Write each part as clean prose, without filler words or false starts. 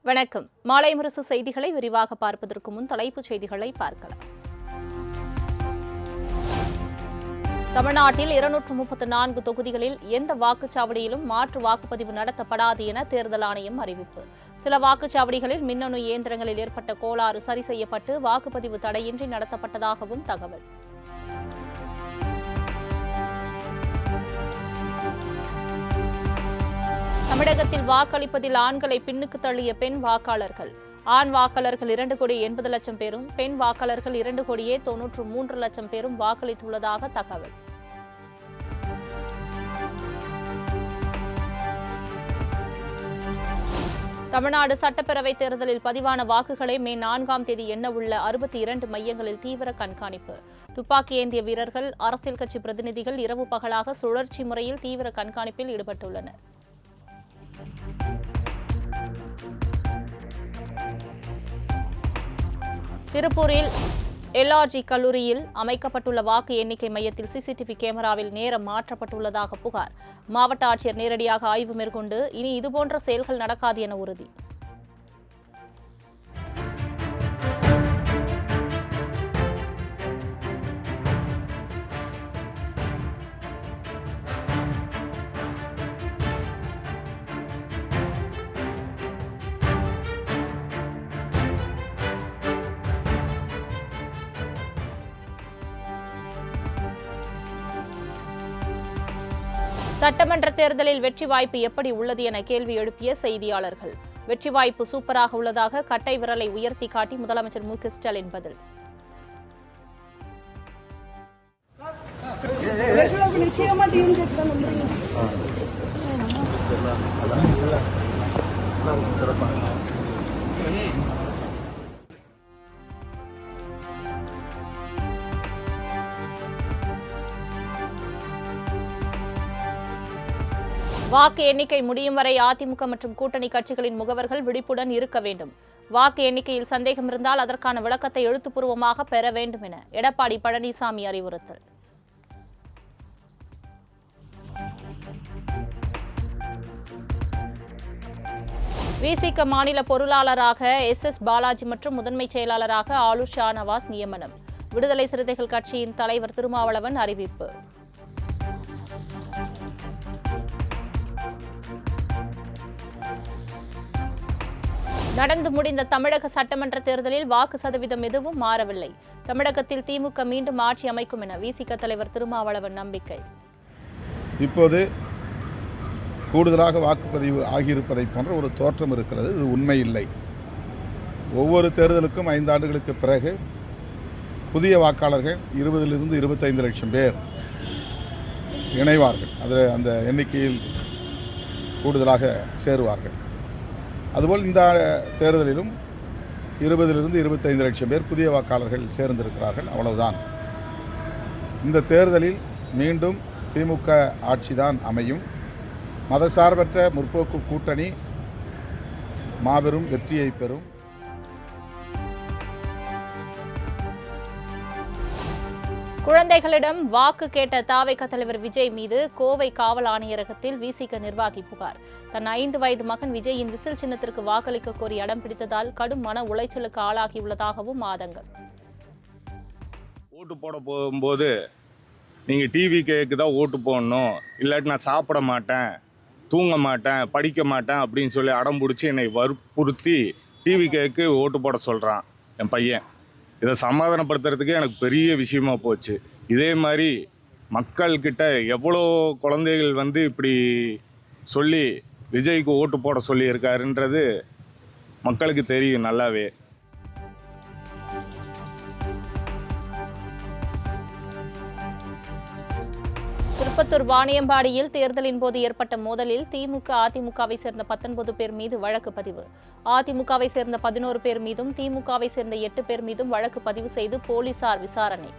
வணக்கம். மாலை முரசு செய்திகளை விரிவாக பார்ப்பதற்கு முன் தலைப்புச் செய்திகளை பார்க்கலாம். தமிழ்நாட்டில் 234 தொகுதிகளில் எந்த வாக்குச்சாவடியிலும் மாற்று வாக்குப்பதிவு நடத்தப்படாது என தேர்தல் ஆணையம் அறிவிப்பு. சில வாக்குச்சாவடிகளில் மின்னணு இயந்திரங்களில் ஏற்பட்ட கோளாறு சரி செய்யப்பட்டு வாக்குப்பதிவு தடையின்றி நடத்தப்பட்டதாகவும் தகவல். தமிழகத்தில் வாக்களிப்பதில் ஆண்களை பின்னுக்கு தள்ளிய பெண் வாக்காளர்கள். ஆண் வாக்காளர்கள் 2,80,00,000 பேரும், பெண் வாக்காளர்கள் 2,93,00,000 பேரும் வாக்களித்துள்ளதாக தகவல். தமிழ்நாடு சட்டப்பேரவைத் தேர்தலில் பதிவான வாக்குகளை மே 4ஆம் தேதி எண்ண உள்ள 62 மையங்களில் தீவிர கண்காணிப்பு. துப்பாக்கி ஏந்திய வீரர்கள், அரசியல் கட்சி பிரதிநிதிகள் இரவு பகலாக சுழற்சி முறையில் தீவிர கண்காணிப்பில் ஈடுபட்டுள்ளனர். திருப்பூரில் எல்ஆர்ஜி கல்லூரியில் அமைக்கப்பட்டுள்ள வாக்கு எண்ணிக்கை மையத்தில் சிசிடிவி கேமராவில் நேரம் மாற்றப்பட்டுள்ளதாக புகார். மாவட்ட ஆட்சியர் நேரடியாக ஆய்வு மேற்கொண்டு இனி இதுபோன்ற செயல்கள் நடக்காது என உறுதி. சட்டமன்ற தேர்தலில் வெற்றி வாய்ப்பு எப்படி உள்ளது என கேள்வி எழுப்பிய செய்தியாளர்கள். வெற்றி வாய்ப்பு சூப்பராக உள்ளதாக கட்டை விரலை உயர்த்தி காட்டி முதலமைச்சர் மு.க.ஸ்டாலின் பதில். வாக்கு எண்ணிக்கை முடியும் வரை அதிமுக மற்றும் கூட்டணி கட்சிகளின் முகவர்கள் விழிப்புடன் இருக்க வேண்டும். வாக்கு எண்ணிக்கையில் சந்தேகம் இருந்தால் அதற்கான விளக்கத்தை எழுத்துப்பூர்வமாக பெற வேண்டும் என எடப்பாடி பழனிசாமி அறிவுறுத்தல். விசிக மாநில பொருளாளராக எஸ் பாலாஜி மற்றும் முதன்மை செயலாளராக ஆளுஷ் ஷாநவாஸ் நியமனம். விடுதலை சிறுத்தைகள் கட்சியின் தலைவர் திருமாவளவன் அறிவிப்பு. நடந்து முடிந்த தமிழக சட்டமன்ற தேர்தலில் வாக்கு சதவீதம் எதுவும் மாறவில்லை. தமிழகத்தில் திமுக மீண்டும் ஆட்சி அமைக்கும் என விசிக தலைவர் திருமாவளவன் நம்பிக்கை. இப்போது கூடுதலாக வாக்குப்பதிவு ஆகியிருப்பதை போன்ற ஒரு தோற்றம் இருக்கிறது. இது உண்மை இல்லை. ஒவ்வொரு தேர்தலுக்கும் 5 ஆண்டுகளுக்கு பிறகு புதிய வாக்காளர்கள் 20 to 25 லட்சம் பேர் இணைவார்கள். அந்த எண்ணிக்கையில் கூடுதலாக சேருவார்கள். அதுபோல் இந்த தேர்தலிலும் 20 to 25 லட்சம் பேர் புதிய வாக்காளர்கள் சேர்ந்திருக்கிறார்கள். அவ்வளவுதான். இந்த தேர்தலில் மீண்டும் திமுக ஆட்சிதான் அமையும். மதசார்பற்ற முற்போக்கு கூட்டணி மாபெரும் வெற்றியை பெறும். குழந்தைகளிடம் வாக்கு கேட்ட தாவேகா தலைவர் விஜய் மீது கோவை காவல் ஆணையரகத்தில் விசிக நிர்வாகி புகார். தன் 5 வயது மகன் விஜயின் விசில் சின்னத்திற்கு வாக்களிக்க கோரி அடம் பிடித்ததால் கடும் மன உளைச்சலுக்கு ஆளாகியுள்ளதாகவும் ஆதங்கம். ஓட்டு போட போகும்போது நீங்கள் டிவிக்கு தான் ஓட்டு போடணும், இல்லாட்டி நான் சாப்பிட மாட்டேன், தூங்க மாட்டேன், படிக்க மாட்டேன் அப்படின்னு சொல்லி அடம் பிடிச்சி என்னை வற்புறுத்தி டிவிக்கு ஓட்டு போட சொல்கிறான் என் பையன். இதை சமாதானப்படுத்துறதுக்கே எனக்கு பெரிய விஷயமா போச்சு. இதே மாதிரி மக்கள்கிட்ட எவ்வளோ குழந்தைகள் இப்படி சொல்லி விஜய்க்கு ஓட்டு போட சொல்லியிருக்காருன்றது மக்களுக்கு தெரியும் நல்லாவே. திருப்பத்தூர் வாணியம்பாடியில் தேர்தலின் போது ஏற்பட்ட மோதலில் திமுக அதிமுகவை சேர்ந்த 19 பேர் மீது வழக்கு பதிவு. அதிமுகவை சேர்ந்த 11 பேர் மீதும் திமுகவை சேர்ந்த 8 பேர் மீதும் வழக்கு பதிவு செய்து போலீசார் விசாரணை.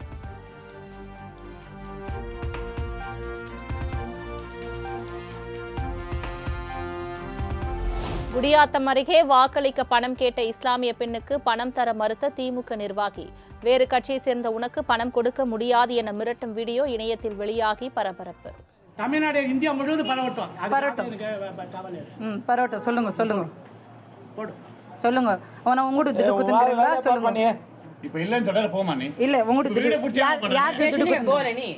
குடியாத்தம் அருகே வாக்களிக்க பணம் கேட்ட இஸ்லாமிய பெண்ணுக்கு பணம் தர மறுத்த திமுக நிர்வாகி. வேறு கட்சியை சேர்ந்த உனக்கு பணம் கொடுக்க முடியாது என மிரட்டும் வீடியோ இணையத்தில் வெளியாகி பரபரப்பு. தமிழ்நாடு இந்தியா முழுவதும் பரவட்டும். பரவட்டும். சொல்லுங்க. சொல்லுங்க. அவனை உங்கள்கிட்ட துட்டு கொடுத்துருக்கீங்களா சொல்லுங்க. இப்போ இல்லைன்னு சொல்ல போமா நீ இல்லை உங்கள்கிட்ட துட்டு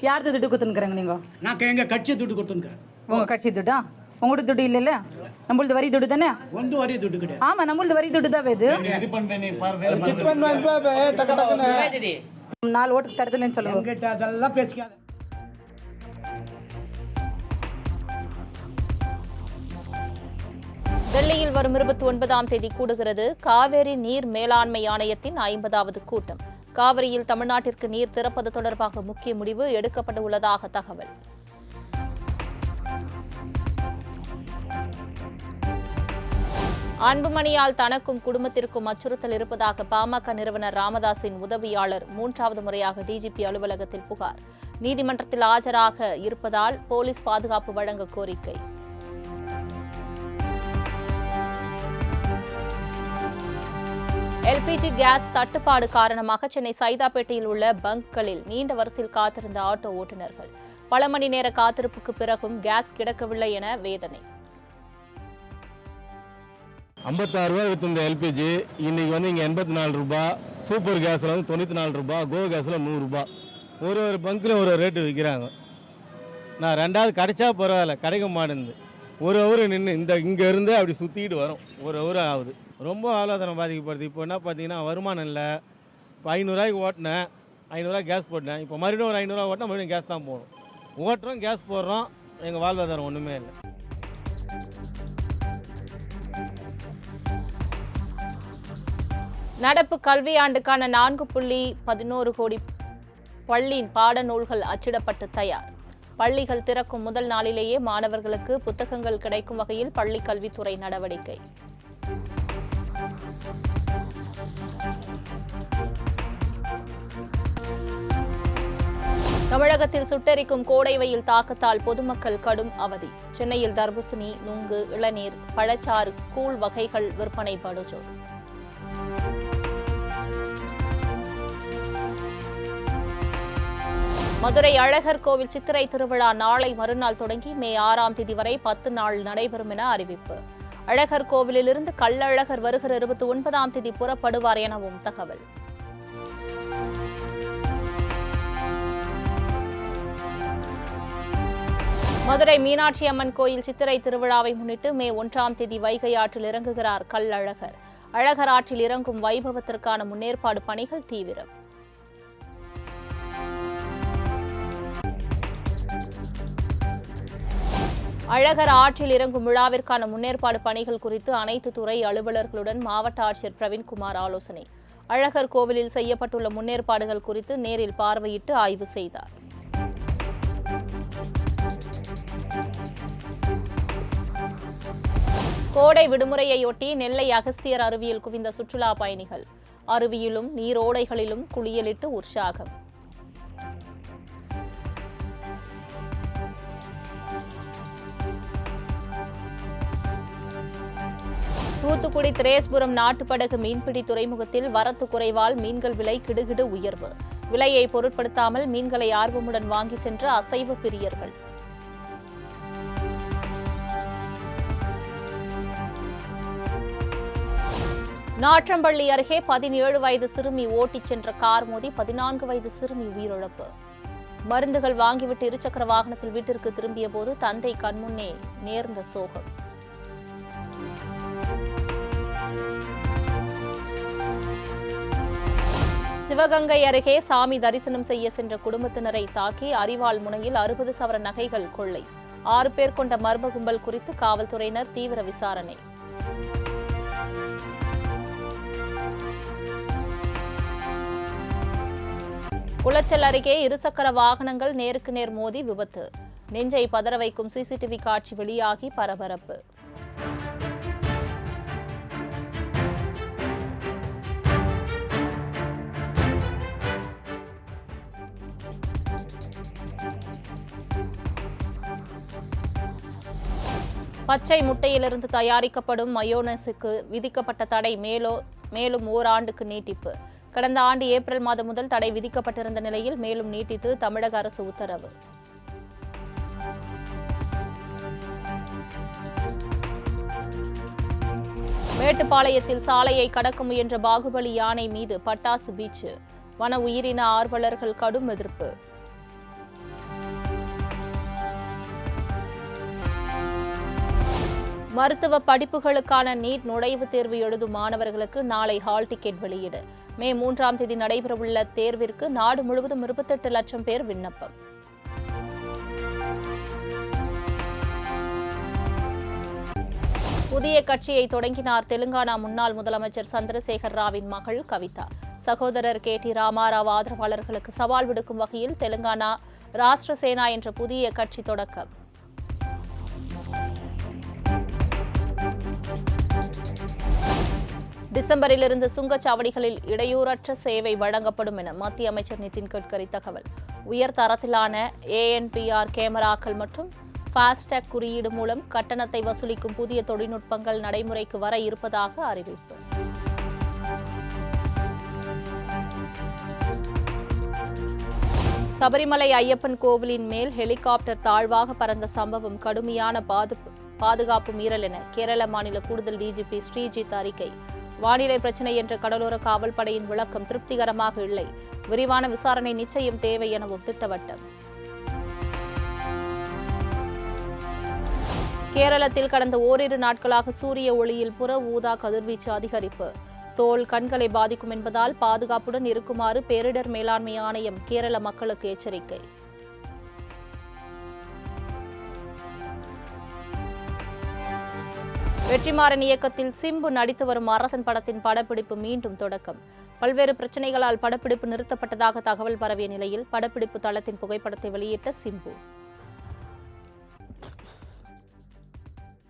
யார் துட்டு கொடுத்துருக்குறாங்க நீங்கள்? நான் எங்கள் கட்சி துட்டு கொடுத்துருக்கேன். உங்கள் கட்சி துட்டா? உங்கள்கிட்ட துட்டு இல்லைல்ல? நம்மளது வரி துட்டு தானே? ಒಂದು ವರಿ ದುಡ್ಡು ಕಡೆ. ஆமாம், நம்மளது வரி துட்டு தான் இது. இது பண்ணுற நீ பாரு 4 ஓட்டுக்கு தரதுலன்னு சொல்லுங்க. எங்கிட்ட அதெல்லாம் பேசிக்காத. டெல்லியில் வரும் 29ஆம் தேதி கூடுகிறது காவேரி நீர் மேலாண்மை ஆணையத்தின் 50வது கூட்டம். காவிரியில் தமிழ்நாட்டிற்கு நீர் திறப்பது தொடர்பாக முக்கிய முடிவு எடுக்கப்பட உள்ளதாக தகவல். அன்புமணியால் தனக்கும் குடும்பத்திற்கும் அச்சுறுத்தல் இருப்பதாக பாமக நிறுவனர் ராமதாஸின் உதவியாளர் 3வது முறையாக டிஜிபி அலுவலகத்தில் புகார். நீதிமன்றத்தில் ஆஜராக இருப்பதால் போலீஸ் பாதுகாப்பு வழங்க கோரிக்கை. எல்பிஜி கேஸ் தட்டுப்பாடு காரணமாக சென்னை சைதாப்பேட்டையில் உள்ள பங்க்களில் நீண்ட வரிசையில் காத்திருந்த ஆட்டோ ஓட்டுநர்கள் பல மணி நேர காத்திருப்புக்கு பிறகும் கேஸ் கிடைக்கவில்லை என வேதனை. 56 ரூபா விற்றுந்த எல்பிஜி இன்னைக்கு இங்கே 84 ரூபா, சூப்பர் கேஸில் 94 ரூபா, கோ கேஸில் 100 ரூபா. ஒரு பங்க்கில் ஒரு ரேட்டு விற்கிறாங்க. நான் 2வது கிடைச்சா பரவாயில்ல, கிடைக்க மாட்டேங்குது. ஒரு ஹவர் நின்று இங்கே இருந்து அப்படி சுற்றிக்கிட்டு வரும். ஒரு ஹவர் ஆகுது. ரொம்ப ஆலோசனை பாதிக்கப்படுது. இப்போ என்ன பார்த்தீங்கன்னா வருமானம் இல்லை. இப்போ 500 ரூபாய்க்கு ஓட்டினேன், 500 ரூபா கேஸ் போட்டேன். இப்போ மறுபடியும் ஒரு 500 ரூபா ஓட்டினா மறுபடியும் கேஸ் தான் போகணும். ஓட்டுறோம், கேஸ் போடுறோம், எங்கள் வாழ்வாதாரம் ஒன்றுமே இல்லை. நடப்பு கல்வியாண்டுக்கான 4.11 கோடி பள்ளி பாடநூல்கள் அச்சிடப்பட்டு தயார். பள்ளிகள் திறக்கும் முதல் நாளிலேயே மாணவர்களுக்கு புத்தகங்கள் கிடைக்கும் வகையில் பள்ளி கல்வித்துறை நடவடிக்கை. தமிழகத்தில் சுட்டெரிக்கும் கோடை வெயில் தாக்கத்தால் பொதுமக்கள் கடும் அவதி. சென்னையில் தர்பூசணி, நுங்கு, இளநீர், பழச்சாறு, கூழ் வகைகள் விற்பனை படுஜோர். மதுரை அழகர் கோவில் சித்திரை திருவிழா நாளை மறுநாள் தொடங்கி மே 6ஆம் தேதி வரை 10 நாள் நடைபெறும் என அறிவிப்பு. அழகர் கோவிலிலிருந்து கள்ளழகர் வருகிற 29ஆம் தேதி புறப்படுவார் எனவும் தகவல். மதுரை மீனாட்சி அம்மன் கோயில் சித்திரை திருவிழாவை முன்னிட்டு மே 1ஆம் தேதி வைகை ஆற்றில் இறங்குகிறார் கள்ளழகர். அழகர் ஆற்றில் இறங்கும் வைபவத்திற்கான முன்னேற்பாடு பணிகள் தீவிரம். அழகர் ஆற்றில் இறங்கும் விழாவிற்கான முன்னேற்பாடு பணிகள் குறித்து அனைத்து துறை அலுவலர்களுடன் மாவட்ட ஆட்சியர் பிரவீன்குமார் ஆலோசனை. அழகர் கோவிலில் செய்யப்பட்டுள்ள முன்னேற்பாடுகள் குறித்து நேரில் பார்வையிட்டு ஆய்வு செய்தார். கோடை விடுமுறையொட்டி நெல்லை அகஸ்தியர் அருவியில் குவிந்த சுற்றுலா பயணிகள். அருவியிலும் நீரோடைகளிலும் குளியலிட்டு உற்சாகம். தூத்துக்குடி திரேஸ்புரம் நாட்டுப்படகு மீன்பிடி துறைமுகத்தில் வரத்து குறைவால் மீன்கள் விலை கிடுகிடு உயர்வு. விலையை பொருட்படுத்தாமல் மீன்களை ஆர்வமுடன் வாங்கி சென்ற அசைவ பிரியர்கள். நாற்றம்பள்ளி அருகே 17 வயது சிறுமி ஓட்டிச் சென்ற கார் மோதி 14 வயது சிறுமி உயிரிழப்பு. மருந்துகள் வாங்கிவிட்டு இருசக்கர வாகனத்தில் வீட்டிற்கு திரும்பிய போது தந்தை கண்முன்னே நேர்ந்த சோகம். சிவகங்கை அருகே சாமி தரிசனம் செய்ய சென்ற குடும்பத்தினரை தாக்கி அரிவாள் முனையில் 60 சவர நகைகள் கொள்ளை. 6 பேர் கொண்ட மர்ம கும்பல் குறித்து காவல்துறையினர் தீவிர விசாரணை. குளச்சல் அருகே இருசக்கர வாகனங்கள் நேருக்கு நேர் மோதி விபத்து. நெஞ்சை பதற வைக்கும் சிசிடிவி காட்சி வெளியாகி பரபரப்பு. பச்சை முட்டையிலிருந்து தயாரிக்கப்படும் மயோனஸுக்கு விதிக்கப்பட்ட தடை மேலும் ஓராண்டுக்கு நீட்டிப்பு. கடந்த ஆண்டு ஏப்ரல் மாதம் முதல் தடை விதிக்கப்பட்டிருந்த நிலையில் மேலும் நீட்டித்து தமிழக அரசு உத்தரவு. மேட்டுப்பாளையத்தில் சாலையை கடக்க முயன்ற பாகுபலி யானை மீது பட்டாசு வீச்சு. வன உயிரின ஆர்வலர்கள் கடும் எதிர்ப்பு. மருத்துவ படிப்புகளுக்கான நீட் நுழைவுத் தேர்வு எழுதும் மாணவர்களுக்கு நாளை ஹால் டிக்கெட் வெளியீடு. மே 3ஆம் தேதி நடைபெறவுள்ள தேர்விற்கு நாடு முழுவதும் 28 லட்சம் பேர் விண்ணப்பம். புதிய கட்சியை தொடங்கினார் தெலுங்கானா முன்னாள் முதலமைச்சர் சந்திரசேகர் ராவின் மகள் கவிதா. சகோதரர் KT ராமாராவ் ஆதரவாளர்களுக்கு சவால் விடுக்கும் வகையில் தெலுங்கானா ராஷ்டிர சேனா என்ற புதிய கட்சி தொடக்கம். டிசம்பரிலிருந்து சுங்கச்சாவடிகளில் இடையூறற்ற சேவை வழங்கப்படும் என மத்திய அமைச்சர் நிதின் கட்கரி தகவல். உயர் தரத்திலான ANPR கேமராக்கள் மற்றும் ஃபாஸ்டேக் குறியீடு மூலம் கட்டணத்தை வசூலிக்கும் புதிய தொழில்நுட்பங்கள் நடைமுறைக்கு வர இருப்பதாக அறிவிப்பு. சபரிமலை ஐயப்பன் கோவிலின் மேல் ஹெலிகாப்டர் தாழ்வாக பறந்த சம்பவம் கடுமையான பாதுகாப்பு மீறல் என கேரள மாநில கூடுதல் DGP ஸ்ரீஜித் அறிக்கை. வானிலை பிரச்சினை என்ற கடலோர காவல் படையின் விளக்கம் திருப்திகரமாக இல்லை. விரிவான விசாரணை நிச்சயம் தேவை எனவும் திட்டவட்டம். கேரளத்தில் கடந்த ஓரிரு நாட்களாக சூரிய ஒளியில் புற ஊதா கதிர்வீச்சு அதிகரிப்பு. தோல், கண்களை பாதிக்கும் என்பதால் பாதுகாப்புடன் இருக்குமாறு பேரிடர் மேலாண்மை ஆணையம் கேரள மக்களுக்கு எச்சரிக்கை. வெற்றிமாறன் இயக்கத்தில் சிம்பு நடித்து வரும் அரசன் படத்தின் படப்பிடிப்பு மீண்டும் தொடக்கம். பல்வேறு பிரச்சனைகளால் படப்பிடிப்பு நிறுத்தப்பட்டதாக தகவல் பரவிய நிலையில் படப்பிடிப்பு தளத்தின் புகைப்படத்தை வெளியிட்ட சிம்பு.